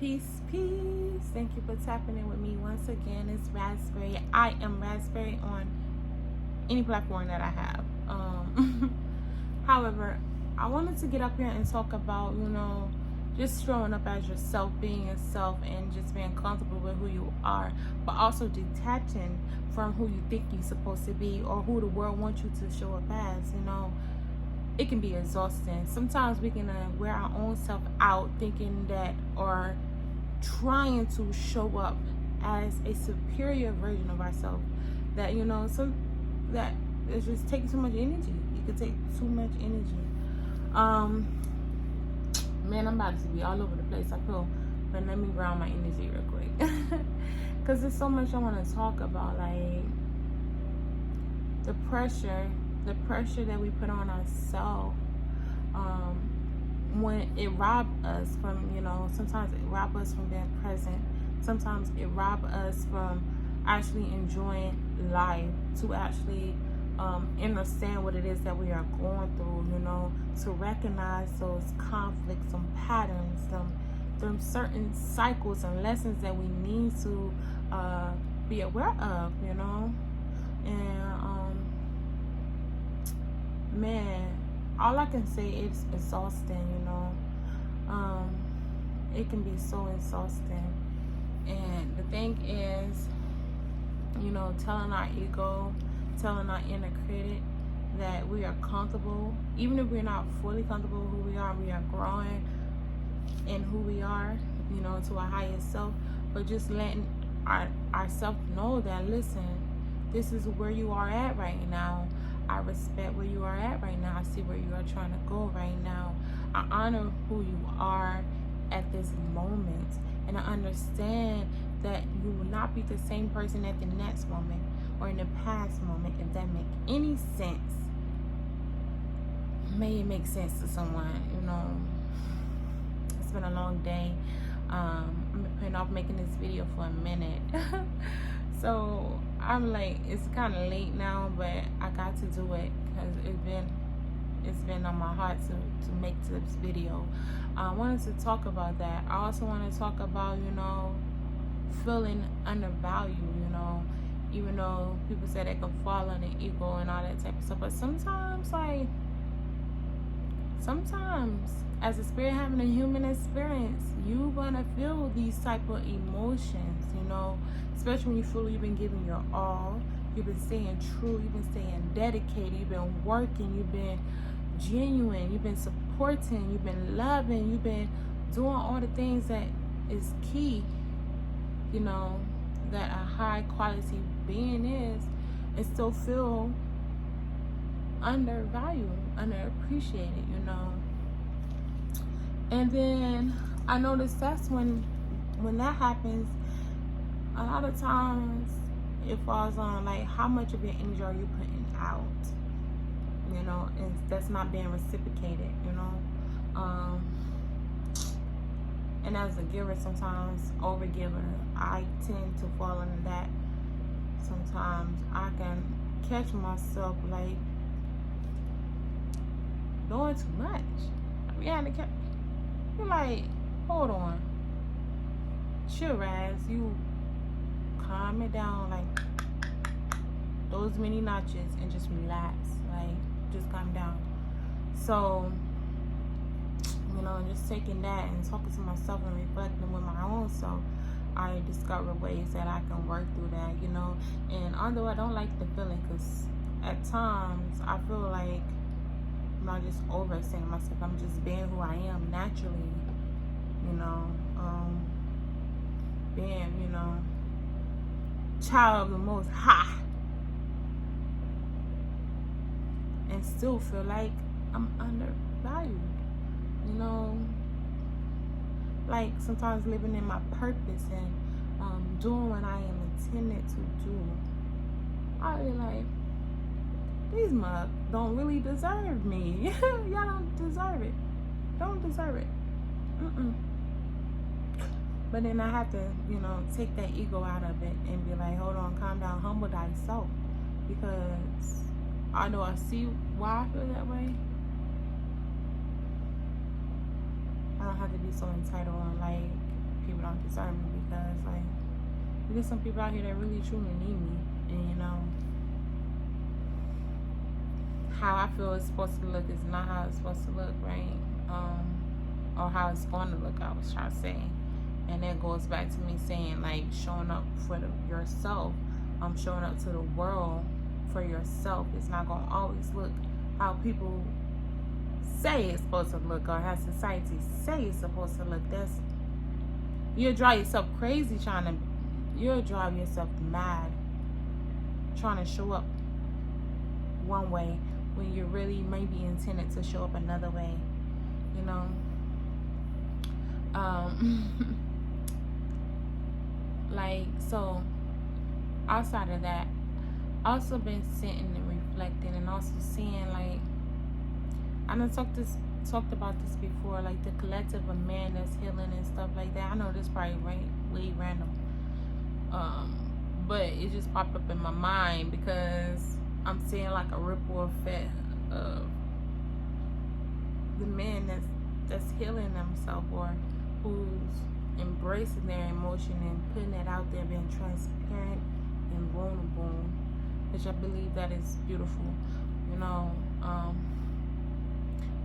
Peace, peace. Thank you for tapping in with me once again. It's Rasberry. I am Rasberry on any platform that I have. However, I wanted to get up here and talk about, just showing up as yourself, being yourself, and just being comfortable with who you are, but also detaching from who you think you're supposed to be or who the world wants you to show up as. It can be exhausting. Sometimes we can wear our own self out thinking that, or trying to show up as a superior version of ourselves, that that it just takes too much energy. It could take too much energy. Man, I'm about to be all over the place, I feel, but let me ground my energy real quick. Because there's so much I want to talk about, like the pressure that we put on ourselves, when it robs us from, sometimes it robs us from being present. Sometimes it robs us from actually enjoying life, to actually understand what it is that we are going through, to recognize those conflicts, some patterns, some certain cycles and lessons that we need to be aware of, and man, all I can say is exhausting. It can be so exhausting. And the thing is, telling our ego, telling our inner critic that we are comfortable, even if we're not fully comfortable with who we are growing in who we are, to our highest self, but just letting ourselves know that, listen, this is where you are at right now. I respect where you are at right now. I see where you are trying to go right now. I honor who you are at this moment. And I understand that you will not be the same person at the next moment or in the past moment, if that makes any sense. May it make sense to someone, It's been a long day. I'm putting off making this video for a minute. So I'm like, it's kind of late now, but I got to do it because it's been on my heart to make this video. I wanted to talk about that. I also want to talk about, feeling undervalued, even though people say they can fall on the ego and all that type of stuff. But sometimes as a spirit having a human experience, you're gonna feel these type of emotions, especially when you feel you've been giving your all, you've been staying true, you've been staying dedicated, you've been working, you've been genuine, you've been supporting, you've been loving, you've been doing all the things that is key, that a high quality being is, and still feel undervalued, underappreciated, And then I noticed that's when that happens, a lot of times it falls on like how much of your energy are you putting out, and that's not being reciprocated, and as a giver, sometimes over giver, I tend to fall into that. Sometimes I can catch myself like doing too much. You're like, hold on, chill, Raz. You calm it down, like those mini notches, and just relax. Like, just calm down. So, just taking that and talking to myself and reflecting with my own self, I discover ways that I can work through that, And although I don't like the feeling, because at times I feel like I'm not just oversaying myself, I'm just being who I am naturally, being, child of the Most High, and still feel like I'm undervalued, like sometimes living in my purpose and doing what I am intended to do. I be like, these mugs don't really deserve me. Y'all don't deserve it. Don't deserve it. But then I have to, take that ego out of it and be like, hold on, calm down, humble thyself. Because although I see why I feel that way, I don't have to be so entitled on like people concern me, because like there's some people out here that really truly need me, and you know, how I feel it's supposed to look is not how it's supposed to look, right? Or how it's going to look, I was trying to say. And that goes back to me saying, like, showing up for yourself. Showing up to the world for yourself. It's not going to always look how people say it's supposed to look, or how society say it's supposed to look. You'll drive yourself crazy you'll drive yourself mad trying to show up one way when you really maybe intended to show up another way, you know. Like, so outside of that, also been sitting and reflecting, and also seeing, like, I done talked about this before, like the collective of man that's healing and stuff like that. I know this probably way random, but it just popped up in my mind because I'm seeing like a ripple effect of the men that's healing themselves, or who's embracing their emotion and putting it out there, being transparent and vulnerable, which I believe that is beautiful, you know.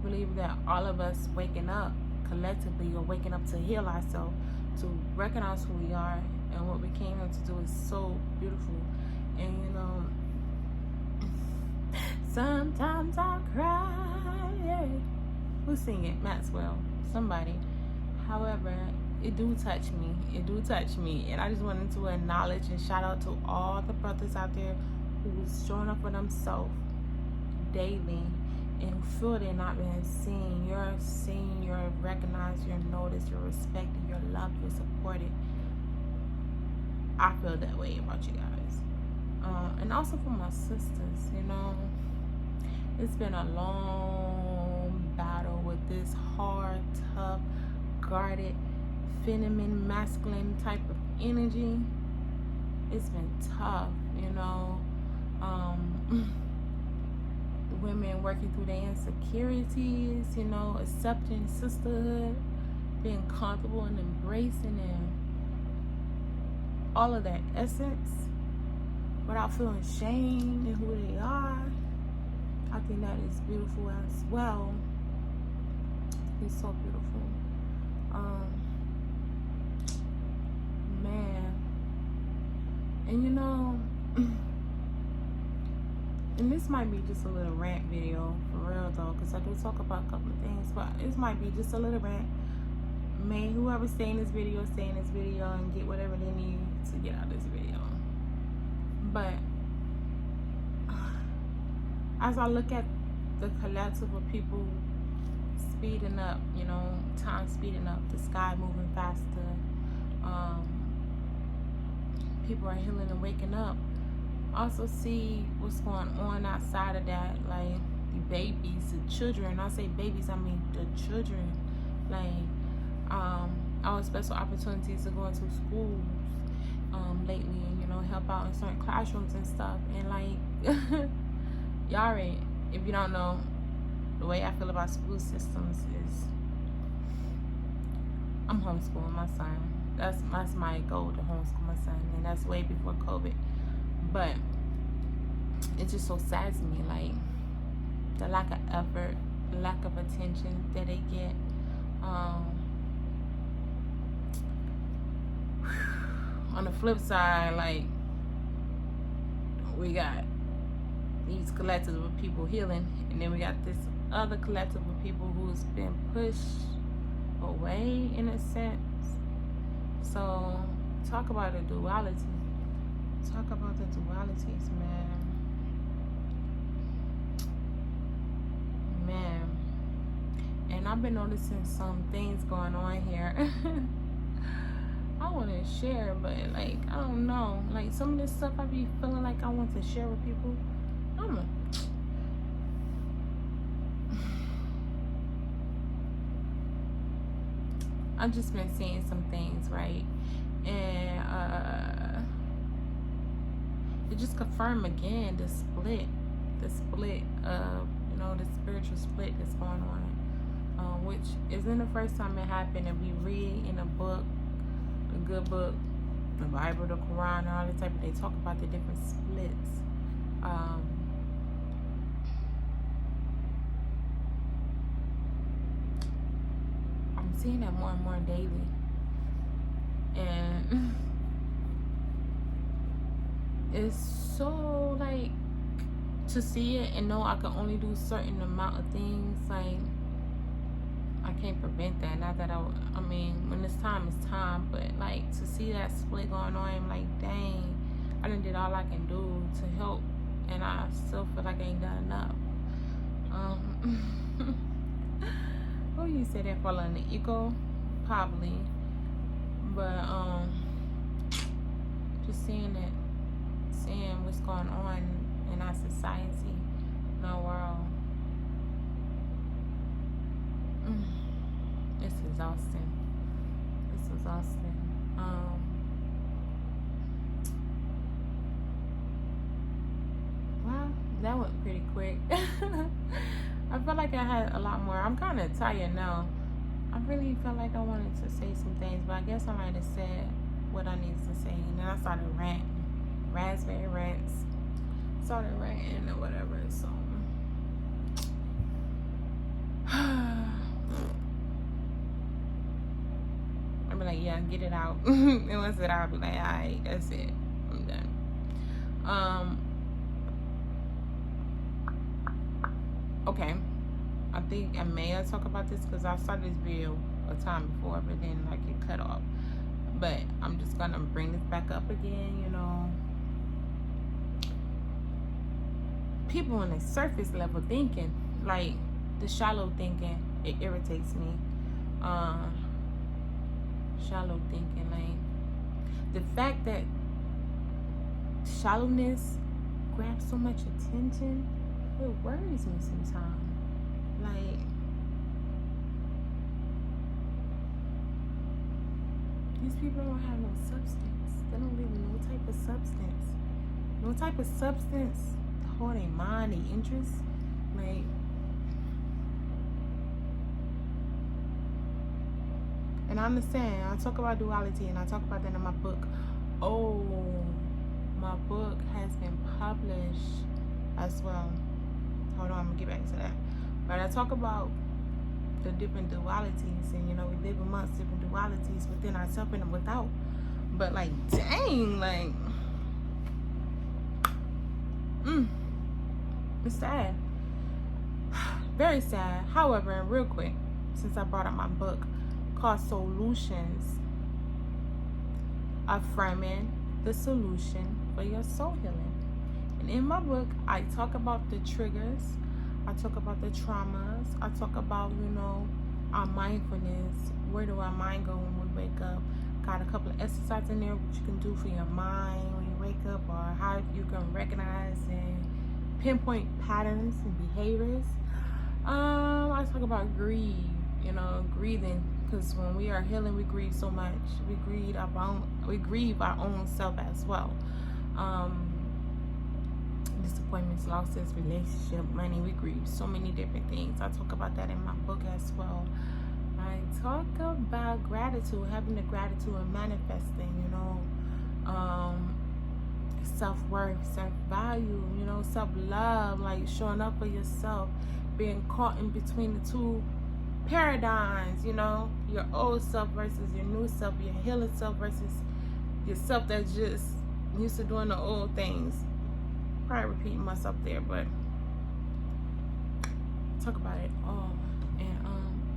Believe that all of us waking up collectively, or waking up to heal ourselves, to recognize who we are and what we came here to do, is so beautiful. And you know, sometimes I cry. Who's singing? Maxwell, somebody. However, it do touch me, and I just wanted to acknowledge and shout out to all the brothers out there who's showing up for themselves daily and who feel they're not being seen. You're seen, you're recognized, you're noticed, you're respected, you're loved, you're supported. I feel that way about you guys. And also for my sisters, you know, it's been a long battle with this hard, tough, guarded, feminine, masculine type of energy. It's been tough, you know. Women working through their insecurities, you know, accepting sisterhood, being comfortable and embracing and all of that essence without feeling shame in who they are. I think that is beautiful as well. It's so beautiful. Man. And you know, and this might be just a little rant video, for real though, because I do talk about a couple of things, but this might be just a little rant. May whoever's stay in this video and get whatever they need to get out of this video. But as I look at the collective of people speeding up, you know, time speeding up, the sky moving faster, people are healing and waking up. Also see what's going on outside of that, like the babies, the children. I say babies, I mean the children. Like, our special opportunities to go into schools lately, and you know, help out in certain classrooms and stuff. And like, y'all already, if you don't know, the way I feel about school systems is, I'm homeschooling my son. That's my goal, to homeschool my son, and that's way before COVID. But it's just so sad to me, like the lack of effort, the lack of attention that they get. On the flip side, like, we got these collectives of people healing, and then we got this other collective of people who's been pushed away in a sense. So talk about the duality. Talk about the dualities, man. And I've been noticing some things going on here. I want to share, but like, I don't know. Like, some of this stuff I be feeling like I want to share with people. I've just been seeing some things, right? And it just confirmed again the split of, you know, the spiritual split that's going on, which isn't the first time it happened. And we read in a book, good book, the Bible, the Quran, and all the type of, they talk about the different splits. I'm seeing that more and more daily. And it's so like, to see it and know I can only do certain amount of things, like I can't prevent that. Not that I mean, when it's time, it's time. But like, to see that split going on, I'm like, dang, I done did all I can do to help, and I still feel like I ain't done enough. Who you say that fall on the ego? Probably. But just seeing what's going on in our society, in our world. It's exhausting. It's exhausting. Well, that went pretty quick. I feel like I had a lot more. I'm kind of tired now. I really felt like I wanted to say some things, but I guess I might have said what I needed to say, and then I started ranting. Rasberry rants. Started ranting or whatever, so I'll be like, yeah, get it out. And once it out, I'll be like, alright, that's it, I'm done. Okay, I think I may have talked about this because I started this video a time before, but then like it cut off. But I'm just gonna bring this back up again. You know, people on the surface level thinking, like the shallow thinking, it irritates me. Shallow thinking, like the fact that shallowness grabs so much attention, it worries me sometimes. Like, these people don't have no substance. They don't live with no type of substance. No type of substance to hold their mind, their interests. Like, and I understand, I talk about duality, and I talk about that in my book. Oh, my book has been published as well. Hold on, I'm gonna get back to that. But I talk about the different dualities, and you know, we live amongst different dualities within ourselves and without. But like, dang, like, it's sad. Very sad. However, and real quick, since I brought up my book called Solutions, Affirming the Solution for Your Soul Healing. And in my book, I talk about the triggers, I talk about the traumas, I talk about, you know, our mindfulness. Where do our mind go when we wake up? Got a couple of exercises in there what you can do for your mind when you wake up, or how you can recognize and pinpoint patterns and behaviors. I talk about grieve, you know, grieving, because when we are healing, we grieve so much. We grieve our own self as well. Disappointments, losses, relationship, money, we grieve so many different things. I talk about that in my book as well. I talk about gratitude, having the gratitude and manifesting, you know, self-worth, self-value, you know, self-love, like showing up for yourself, being caught in between the two paradigms, you know, your old self versus your new self, your healing self versus yourself that's just used to doing the old things. Probably repeating myself there, but talk about it all. And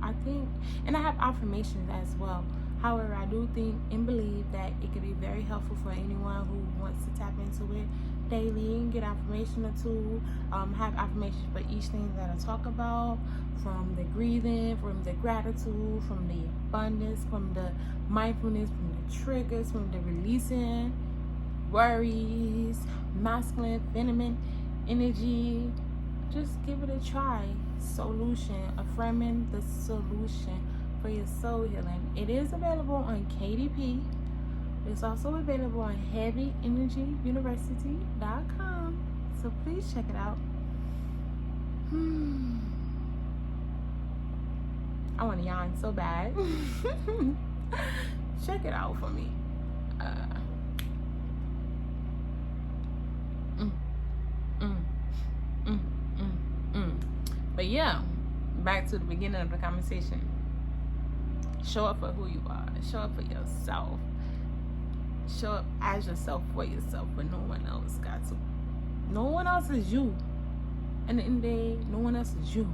I think, and I have affirmations as well. However, I do think and believe that it could be very helpful for anyone who wants to tap into it daily and get affirmation or two. Have affirmations for each thing that I talk about, from the breathing, from the gratitude, from the abundance, from the mindfulness, from the triggers, from the releasing worries, masculine, feminine energy. Just give it a try. Solution, affirming the solution for your soul healing. It is available on KDP. It's also available on heavyenergyuniversity.com. So please check it out. I want to yawn so bad. Check it out for me. Mm, mm, mm, mm, mm. But yeah, back to the beginning of the conversation. Show up for who you are. Show up for yourself. Show up as yourself for yourself, but no one else got to. No one else is you. And at the end of the day, no one else is you.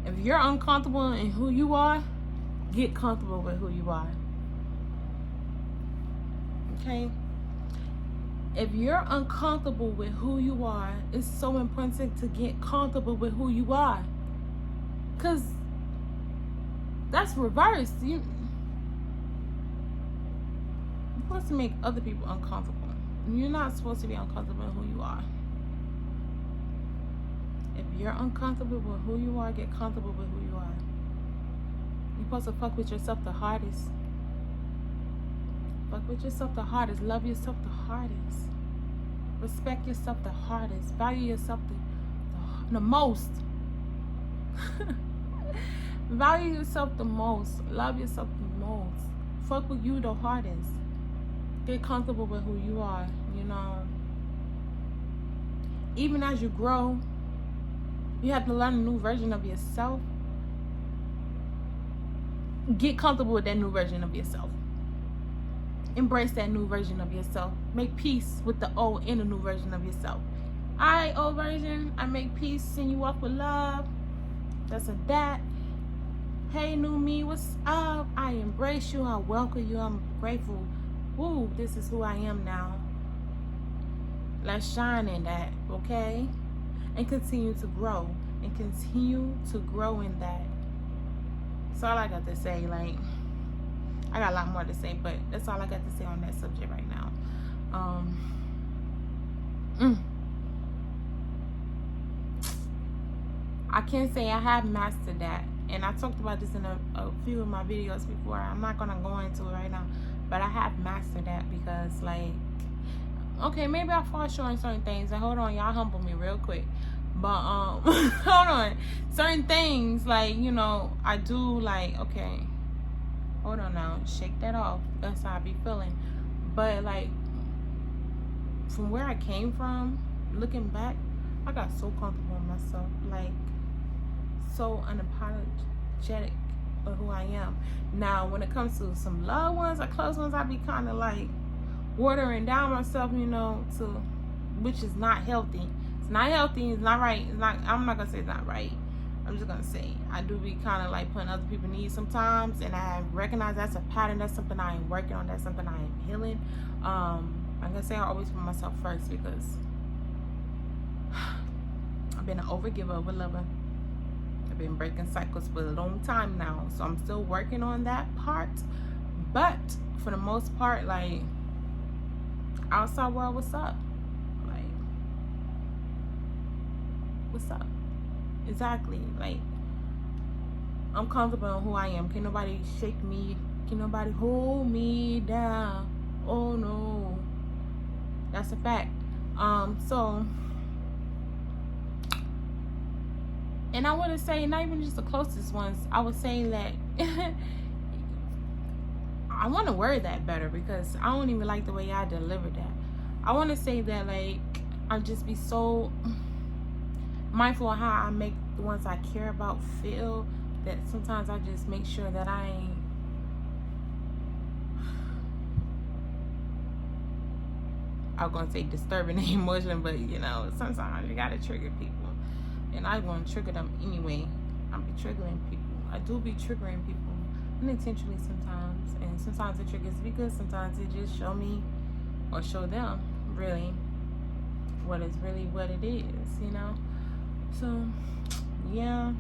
If you're uncomfortable in who you are, get comfortable with who you are. Okay? If you're uncomfortable with who you are, it's so important to get comfortable with who you are. Because that's reversed. You're supposed to make other people uncomfortable. You're not supposed to be uncomfortable with who you are. If you're uncomfortable with who you are, get comfortable with who you are. You're supposed to fuck with yourself the hardest. Fuck with yourself the hardest. Love yourself the hardest. Respect yourself the hardest. Value yourself the most. Value yourself the most. Love yourself the most. Fuck with you the hardest. Get comfortable with who you are, you know. Even as you grow, you have to learn a new version of yourself. Get comfortable with that new version of yourself. Embrace that new version of yourself. Make peace with the old and the new version of yourself. Alright, old version, I make peace and you walk with love. That's a that. Hey, new me, what's up? I embrace you. I welcome you. I'm grateful. Woo, this is who I am now. Let's shine in that, okay? And continue to grow. And continue to grow in that. That's all I got to say. Like, I got a lot more to say, but that's all I got to say on that subject right now. I can't say I have mastered that. And I talked about this in a few of my videos before. I'm not going to go into it right now. But I have mastered that because, like, okay, maybe I fall short in certain things. And hold on, y'all humble me real quick. But, hold on. Certain things, like, you know, I do, like, okay. Hold on now. Shake that off. That's how I be feeling. But, like, from where I came from, looking back, I got so comfortable in myself. Like, so unapologetic of who I am. Now, when it comes to some loved ones or close ones, I be kind of like watering down myself, you know, to, which is not healthy. It's not healthy. It's not right. It's not. I'm not gonna say it's not right. I'm just gonna say I do be kind of like putting other people's needs sometimes, and I recognize that's a pattern. That's something I am working on. That's something I am healing. I'm gonna say I always put myself first because I've been an overgiver, overlover. I've been breaking cycles for a long time now, so I'm still working on that part. But for the most part, like, outside world, what's up? Like, what's up? Exactly. Like, I'm comfortable in who I am. Can nobody shake me? Can nobody hold me down? Oh no, that's a fact. So. And I wouldn't say, not even just the closest ones, I would say that I want to word that better because I don't even like the way I delivered that. I want to say that, like, I just be so mindful of how I make the ones I care about feel, that sometimes I just make sure that I ain't I'm going to say disturbing the emotion, but, you know, sometimes you got to trigger people. And I want to trigger them anyway. I be triggering people. I do be triggering people unintentionally sometimes. And sometimes it triggers me good. Sometimes it just show me or show them really what is really what it is, you know? So, yeah,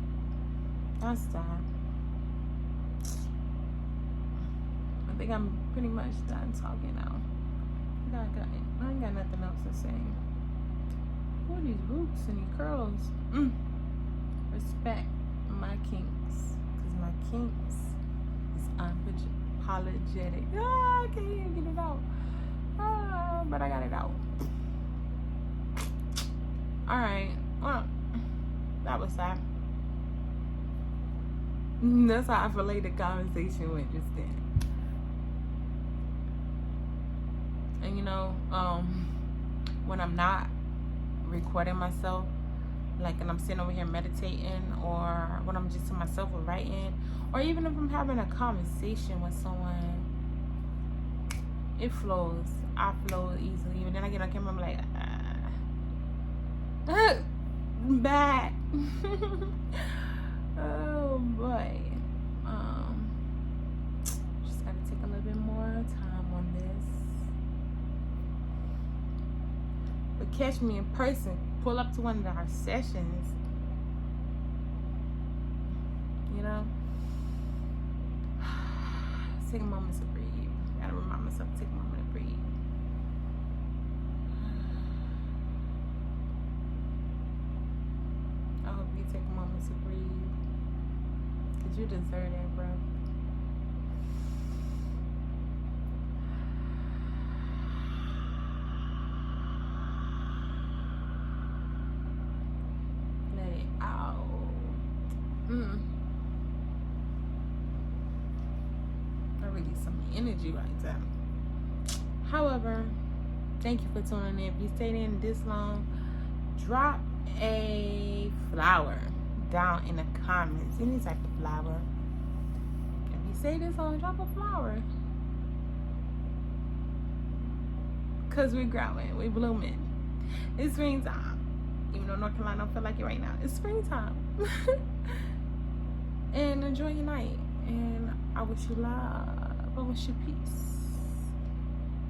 that's that. I think I'm pretty much done talking now. I ain't got nothing else to say. What are these roots and these curls? Respect my kinks. Because my kinks is unapologetic. I can't even get it out. But I got it out. Alright. Well, that was that. That's how I relate the conversation went just then. you know, when I'm not recording myself, like, and I'm sitting over here meditating, or when I'm just to myself or writing, or even if I'm having a conversation with someone, it flows. I flow easily. But then I get on camera, I'm like, bad. Oh boy. Just gotta take a little bit more time on this. But catch me in person. Pull up to one of our sessions. You know? Take a moment to breathe. I gotta remind myself to take a moment to breathe. I hope you take a moment to breathe. Because you deserve that, bro. Let it out. I release some energy right there. However, thank you for tuning in. If you stayed in this long, drop a flower down in the comments. Any type of flower. If you say this long, drop a flower. Because we're growing. We're blooming. It's springtime. Even though North Carolina don't feel like it right now. It's springtime. And enjoy your night. And I wish you love. I wish you peace.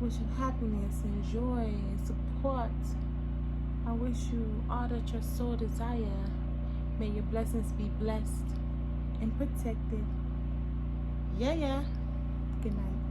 I wish you happiness and joy and support. I wish you all that your soul desire. May your blessings be blessed and protected. Yeah. Good night.